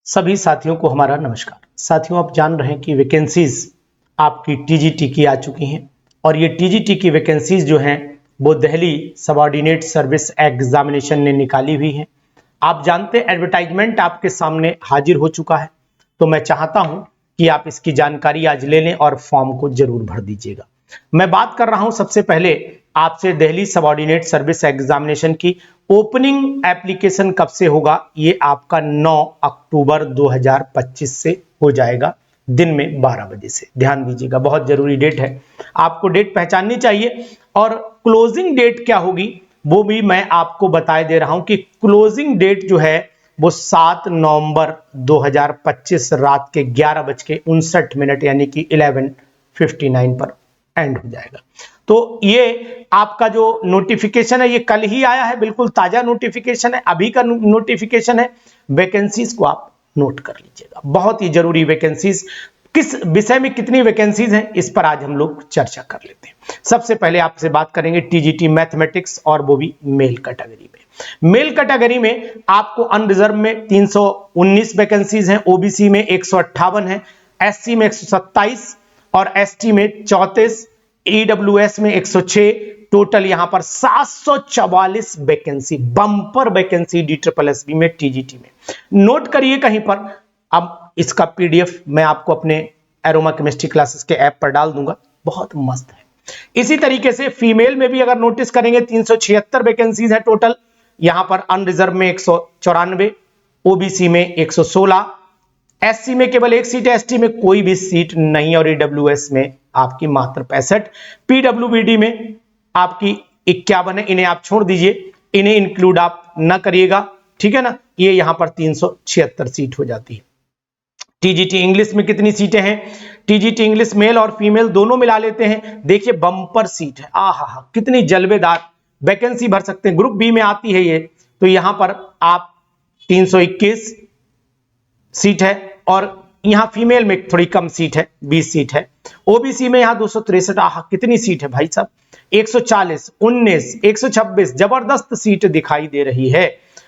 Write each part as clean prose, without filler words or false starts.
सभी साथियों को हमारा नमस्कार। साथियों, आप जान रहे हैं कि वैकेंसीज आपकी टीजीटी की आ चुकी हैं और ये टीजीटी की वैकेंसीज जो हैं वो दिल्ली सबऑर्डिनेट सर्विस एग्जामिनेशन ने निकाली हुई हैं। आप जानते हैं एडवर्टाइजमेंट आपके सामने हाजिर हो चुका है, तो मैं चाहता हूं कि आप इसकी जानकारी आज ले लें और फॉर्म को जरूर भर दीजिएगा। मैं बात कर रहा हूं सबसे पहले आपसे दिल्ली सबऑर्डिनेट सर्विस एग्जामिनेशन की। ओपनिंग एप्लीकेशन कब से होगा? ये आपका 9 अक्टूबर 2025 से हो जाएगा, दिन में 12 बजे से। ध्यान दीजिएगा, बहुत जरूरी डेट है, आपको डेट पहचाननी चाहिए। और क्लोजिंग डेट क्या होगी वो भी मैं आपको बताए दे रहा हूं कि क्लोजिंग डेट जो है वो 7 नवंबर 2025 रात के 11:59 यानी कि 11:59 पर एंड हो जाएगा। तो ये आपका जो नोटिफिकेशन है ये कल ही आया है, बिल्कुल ताजा नोटिफिकेशन है, अभी का नोटिफिकेशन है। वैकेंसीज को आप नोट कर लीजिएगा, बहुत ही जरूरी वैकेंसीज। किस विषय में कितनी वैकेंसीज हैं इस पर आज हम लोग चर्चा कर लेते हैं। सबसे पहले आपसे बात करेंगे टीजीटी मैथमेटिक्स, और वो भी मेल कैटेगरी में। मेल कैटेगरी में आपको अनरिजर्व में 319 वैकेंसीज हैं, ओबीसी में 158 है, एससी में 127 और एसटी में 34, ईडब्ल्यूएस में 106। टोटल यहां पर 744 वैकेंसी, बम्पर वैकेंसी DSSB में, टीजीटी में। नोट करिए कहीं पर, अब इसका पीडीएफ मैं आपको अपने एरोमा केमिस्ट्री क्लासेस के ऐप पर डाल दूंगा, बहुत मस्त है। इसी तरीके से फीमेल में भी अगर नोटिस करेंगे 376 वैकेंसीज है टोटल, यहां पर अनरिजर्व में 194, ओबीसी में 116, एससी में केवल एक सीट है, एसटी में कोई भी सीट नहीं, और ईडब्ल्यूएस में आपकी मात्र 65, पीडब्ल्यूबीडी में आपकी 51 है। इन्हें आप छोड़ दीजिए, इन्हें इंक्लूड आप ना करिएगा, ठीक है ना। ये यहां पर 376 सीट हो जाती है। टीजीटी इंग्लिश में कितनी सीटें हैं? टीजीटी इंग्लिश मेल और फीमेल दोनों मिला लेते हैं, देखिए बम्पर सीट है। आहा, कितनी जलवेदार वैकेंसी भर सकते हैं। ग्रुप बी में आती है ये, तो यहां पर आप 321 सीट है, और यहां फीमेल में थोड़ी कम सीट है, 20 सीट है। ओबीसी में यहां 263, आहा कितनी सीट है भाई साहब, 140, 19, 126, जबरदस्त सीट दिखाई दे रही है।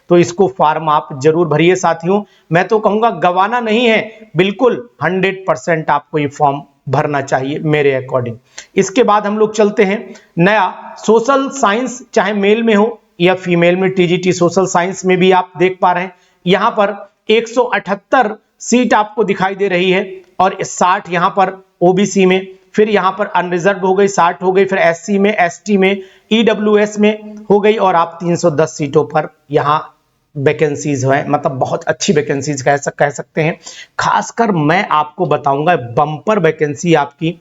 तो इसको फॉर्म आप जरूर भरिए साथियों, मैं तो कहूंगा गवाना नहीं है, बिल्कुल 100% आपको ये फॉर्म भरना चाहिए मेरे अकॉर्डिंग। इसके बाद हम लोग चलते हैं नया सोशल साइंस, चाहे मेल में हो या फीमेल में। टीजीटी सोशल साइंस में भी आप देख पा रहे हैं यहां पर 178 सीट आपको दिखाई दे रही है, और 60 यहां पर ओबीसी में, फिर यहां पर अनरिजर्व हो गई 60 हो गई, फिर एससी में, एसटी में, ईडब्ल्यूएस में हो गई, और आप 310 सीटों पर यहां वैकेंसीज है, मतलब बहुत अच्छी वैकेंसीज कह सकते हैं। खासकर मैं आपको बताऊंगा बम्पर वैकेंसी आपकी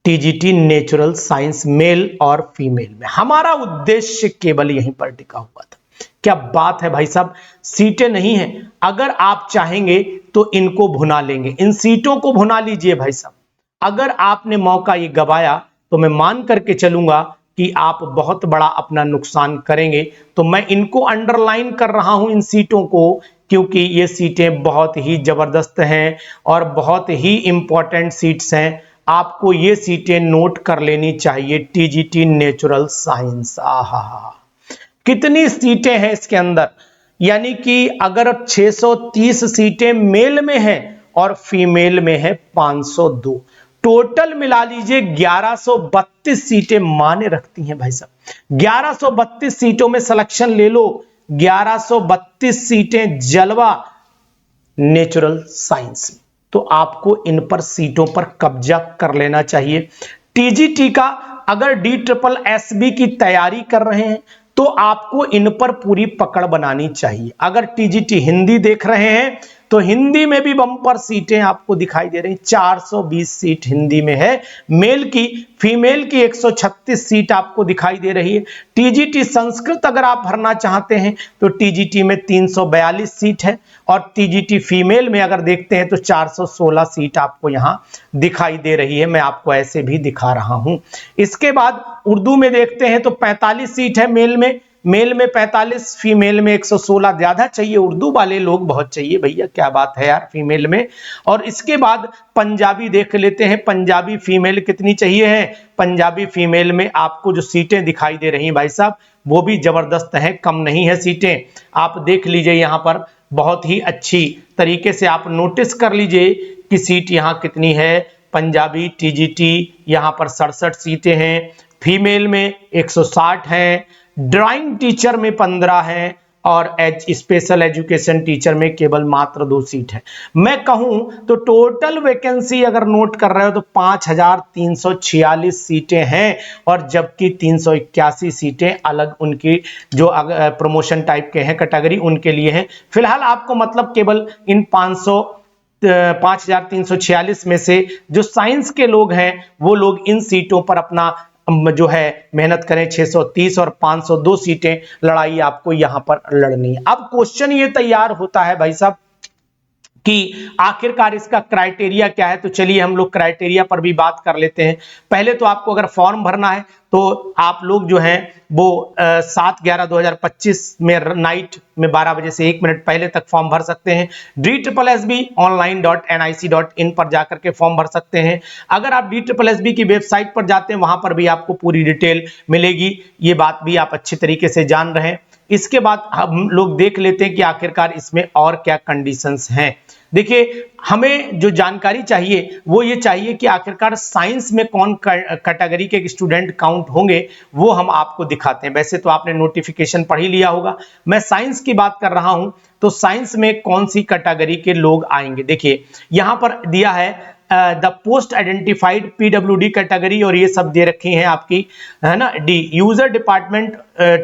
टीजीटी नेचुरल साइंस मेल और फीमेल में। हमारा उद्देश्य केवल यहीं पर टिका हुआ था। क्या बात है भाई साहब, सीटें नहीं हैं, अगर आप चाहेंगे तो इनको भुना लेंगे, इन सीटों को भुना लीजिए भाई साहब। अगर आपने मौका ये गवाया तो मैं मान करके चलूंगा कि आप बहुत बड़ा अपना नुकसान करेंगे। तो मैं इनको अंडरलाइन कर रहा हूं इन सीटों को, क्योंकि ये सीटें बहुत ही जबरदस्त हैं और बहुत ही इंपॉर्टेंट सीट्स हैं। आपको ये सीटें नोट कर लेनी चाहिए। टीजीटी नेचुरल साइंस, आहा कितनी सीटें हैं इसके अंदर, यानी कि अगर 630 सीटें मेल में हैं और फीमेल में है 502, टोटल मिला लीजिए 1132 सीटें माने रखती हैं भाई साहब। 1132 सीटों में सिलेक्शन ले लो, 1132 सीटें जलवा नेचुरल साइंस में। तो आपको इन पर सीटों पर कब्जा कर लेना चाहिए। टीजीटी का अगर DSSB की तैयारी कर रहे हैं तो आपको इन पर पूरी पकड़ बनानी चाहिए। अगर टीजीटी हिंदी देख रहे हैं तो हिंदी में भी बम्पर सीटें आपको दिखाई दे रही, 420 सीट हिंदी में है मेल की, फीमेल की 136 सीट आपको दिखाई दे रही है। टीजीटी संस्कृत अगर आप भरना चाहते हैं तो टीजीटी में 342 सीट है, और टीजीटी फीमेल में अगर देखते हैं तो 416 सीट आपको यहां दिखाई दे रही है। मैं आपको ऐसे भी दिखा रहा हूं। इसके बाद उर्दू में देखते हैं तो 45 सीट है मेल में, 45, फीमेल में 116, ज्यादा चाहिए, उर्दू वाले लोग बहुत चाहिए भैया, क्या बात है यार फीमेल में। और इसके बाद पंजाबी देख लेते हैं, पंजाबी फीमेल कितनी चाहिए है? पंजाबी फीमेल में आपको जो सीटें दिखाई दे रही हैं भाई साहब वो भी जबरदस्त हैं, कम नहीं है सीटें। आप देख लीजिए यहां पर बहुत ही अच्छी तरीके से आप नोटिस कर लीजिए कि सीट यहाँ कितनी है। पंजाबी टीजीटी यहाँ पर 67 सीटें हैं, फीमेल में 160 हैं, ड्राइंग टीचर में 15 हैं और स्पेशल एजुकेशन टीचर में केवल मात्र 2 सीट है। मैं कहूं तो टोटल वैकेंसी अगर नोट कर रहे हो तो 5346 सीटें हैं और जबकि 381 सीटें अलग उनकी जो प्रमोशन टाइप के हैं कैटेगरी उनके लिए हैं। फिलहाल आपको मतलब केवल इन 5346 में से जो साइंस के लोग हैं वो लोग इन सीटों पर अपना जो है मेहनत करें। 630 और 502 सीटें लड़ाई आपको यहां पर लड़नी है। अब क्वेश्चन ये तैयार होता है भाई साहब कि आखिरकार इसका क्राइटेरिया क्या है। तो चलिए हम लोग क्राइटेरिया पर भी बात कर लेते हैं। पहले तो आपको अगर फॉर्म भरना है तो आप लोग जो हैं वो 7/11/2025 में नाइट में 12 बजे से 1 मिनट पहले तक फॉर्म भर सकते हैं। DSSB online.nic.in पर जाकर के फॉर्म भर सकते हैं। अगर आप DSSB की वेबसाइट पर जाते हैं वहां पर भी आपको पूरी डिटेल मिलेगी, ये बात भी आप अच्छी तरीके से जान रहे हैं। इसके बाद हम लोग देख लेते हैं कि आखिरकार इसमें और क्या कंडीशंस हैं। देखिए हमें जो जानकारी चाहिए वो ये चाहिए कि आखिरकार साइंस में कौन कैटेगरी के स्टूडेंट काउंट होंगे वो हम आपको दिखाते हैं। वैसे तो आपने नोटिफिकेशन पढ़ ही लिया होगा, मैं साइंस की बात कर रहा हूं तो साइंस में कौन सी कैटेगरी के लोग आएंगे। देखिए यहां पर दिया है the post identified PWD category और ये सब दे रखी हैं आपकी, है ना। डी यूजर डिपार्टमेंट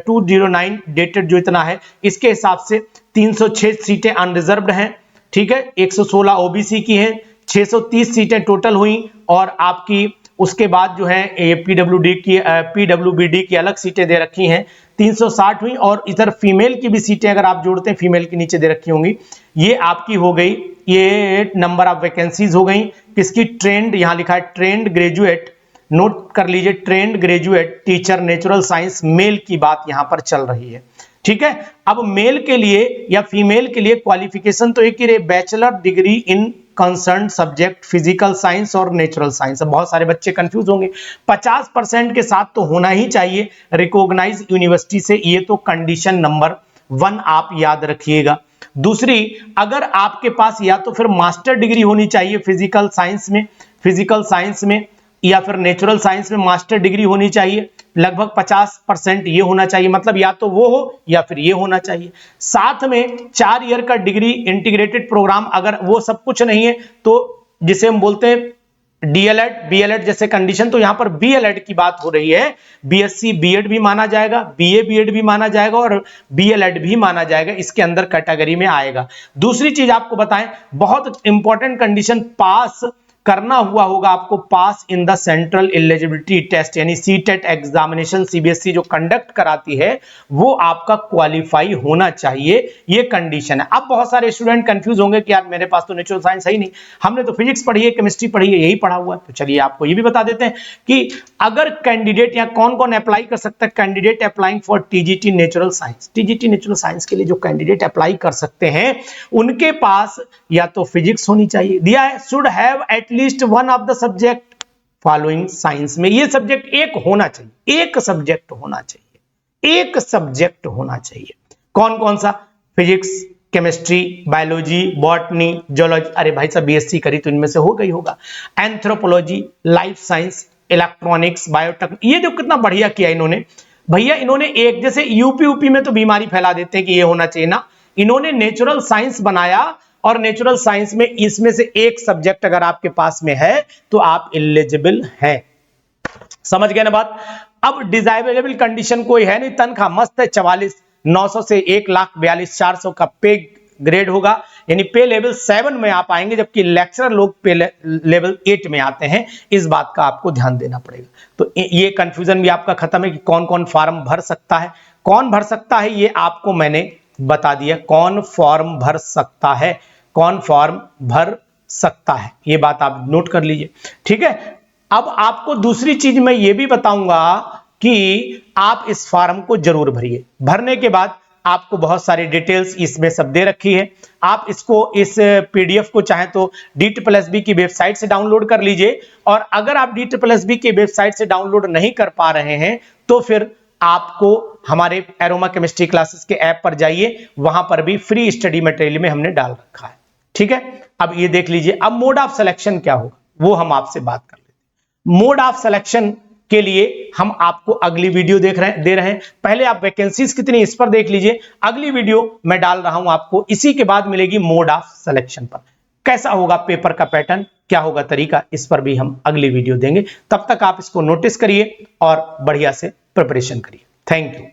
209 डेटेड जो इतना है इसके हिसाब से 306 सीटें अनरिजर्व्ड हैं, ठीक है। 116 ओबीसी की हैं, 630 सीटें टोटल हुई और आपकी उसके बाद जो है PWBD की अलग सीटें दे रखी हैं 360 हुई और इधर फीमेल की भी सीटें अगर आप जोड़ते हैं फीमेल के नीचे दे रखी होंगी, ये आपकी हो गई, ये नंबर ऑफ वैकेंसीज हो गई। किसकी? ट्रेंड, यहां लिखा है ट्रेंड ग्रेजुएट, नोट कर लीजिए trained graduate teacher natural science male की बात यहां पर चल रही है, ठीक है। अब मेल के लिए या फीमेल के लिए क्वालिफिकेशन तो एक ही रहे, bachelor degree in concern subject physical science और नेचुरल साइंस। बहुत सारे बच्चे कंफ्यूज होंगे, 50% के साथ तो होना ही चाहिए रिकॉग्नाइज यूनिवर्सिटी से, ये तो कंडीशन नंबर 1 आप याद रखिएगा। दूसरी, अगर आपके पास या तो फिर मास्टर डिग्री होनी चाहिए फिजिकल साइंस में या फिर नेचुरल साइंस में मास्टर डिग्री होनी चाहिए, लगभग 50% ये होना चाहिए, मतलब या तो वो हो या फिर ये होना चाहिए। साथ में 4 ईयर का डिग्री इंटीग्रेटेड प्रोग्राम, अगर वो सब कुछ नहीं है तो जिसे हम बोलते हैं DLED BLED जैसे कंडीशन, तो यहां पर BLED की बात हो रही है। BSc BEd भी माना जाएगा, BA BEd भी माना जाएगा और BLED भी माना जाएगा, इसके अंदर कैटेगरी में आएगा। दूसरी चीज आपको बताएं, बहुत इंपॉर्टेंट कंडीशन, पास करना हुआ होगा आपको, pass in the central eligibility test यानी सीटेट एग्जामिनेशन CBSE जो कंडक्ट कराती है वो आपका क्वालिफाई होना चाहिए, ये कंडीशन है। अब बहुत सारे स्टूडेंट कंफ्यूज होंगे कि यार मेरे पास तो नेचुरल साइंस है ही नहीं, हमने तो फिजिक्स पढ़ी है, केमिस्ट्री पढ़ी है, यही पढ़ा हुआ है। तो चलिए आपको ये भी बता देते हैं कि अगर कैंडिडेट, या कौन कौन अप्लाई कर सकता है, candidate applying for TGT natural science, TGT natural science के लिए जो कैंडिडेट अप्लाई कर सकते हैं उनके पास या तो फिजिक्स होनी चाहिए, दिया है should have at least one of the subject following science में, ये सब्जेक्ट एक होना चाहिए, एक सब्जेक्ट होना चाहिए, एक सब्जेक्ट होना चाहिए। कौन कौन सा? Physics, chemistry, biology, botany, geology, अरे भाई साहब BSc करी तो इनमें से हो गई होगा, anthropology, life science, electronics, biotech, ये जो कितना बढ़िया किया इन्होंने भैया, इन्होंने एक जैसे यूपी में तो बीमारी फैला देते हैं कि ये होना चाहिए ना, इन्होंने नेचुरल साइंस बनाया और नेचुरल साइंस में इसमें से एक सब्जेक्ट अगर आपके पास में है तो आप एलिजिबल हैं। समझ गए ना बात। अब डिजायरेबल कंडीशन कोई है नहीं, तनख्वाह मस्त है, 44,900 से 1,42,400 का पे ग्रेड होगा, यानी पे लेवल 7 में आप आएंगे, जबकि लेक्चरर लोग पे लेवल 8 में आते हैं, इस बात का आपको ध्यान देना पड़ेगा। तो ये कंफ्यूजन भी आपका खत्म है कि कौन कौन फॉर्म भर सकता है, कौन भर सकता है, ये आपको मैंने बता दिया, कौन फॉर्म भर सकता है, कौन फॉर्म भर सकता है, ये बात आप नोट कर लीजिए, ठीक है। अब आपको दूसरी चीज मैं ये भी बताऊंगा कि आप इस फॉर्म को जरूर भरिए। भरने के बाद आपको बहुत सारी डिटेल्स इसमें सब दे रखी है, आप इसको इस PDF को चाहे तो DSSB की वेबसाइट से डाउनलोड कर लीजिए, और अगर आप DSSB की वेबसाइट से डाउनलोड नहीं कर पा रहे हैं तो फिर आपको हमारे एरोमा केमिस्ट्री क्लासेस के ऐप पर जाइए, वहां पर भी फ्री स्टडी मटेरियल में हमने डाल रखा है। ठीक है, अब ये देख लीजिए। अब मोड ऑफ सिलेक्शन क्या होगा वो हम आपसे बात कर लेते हैं। मोड ऑफ सिलेक्शन के लिए हम आपको अगली वीडियो दे रहे हैं। पहले आप वैकेंसीज कितनी इस पर देख लीजिए, अगली वीडियो मैं डाल रहा हूं आपको, इसी के बाद मिलेगी मोड ऑफ सिलेक्शन पर। कैसा होगा पेपर का पैटर्न, क्या होगा तरीका, इस पर भी हम अगली वीडियो देंगे। तब तक आप इसको नोटिस करिए और बढ़िया से प्रिपरेशन करिए। Thank you.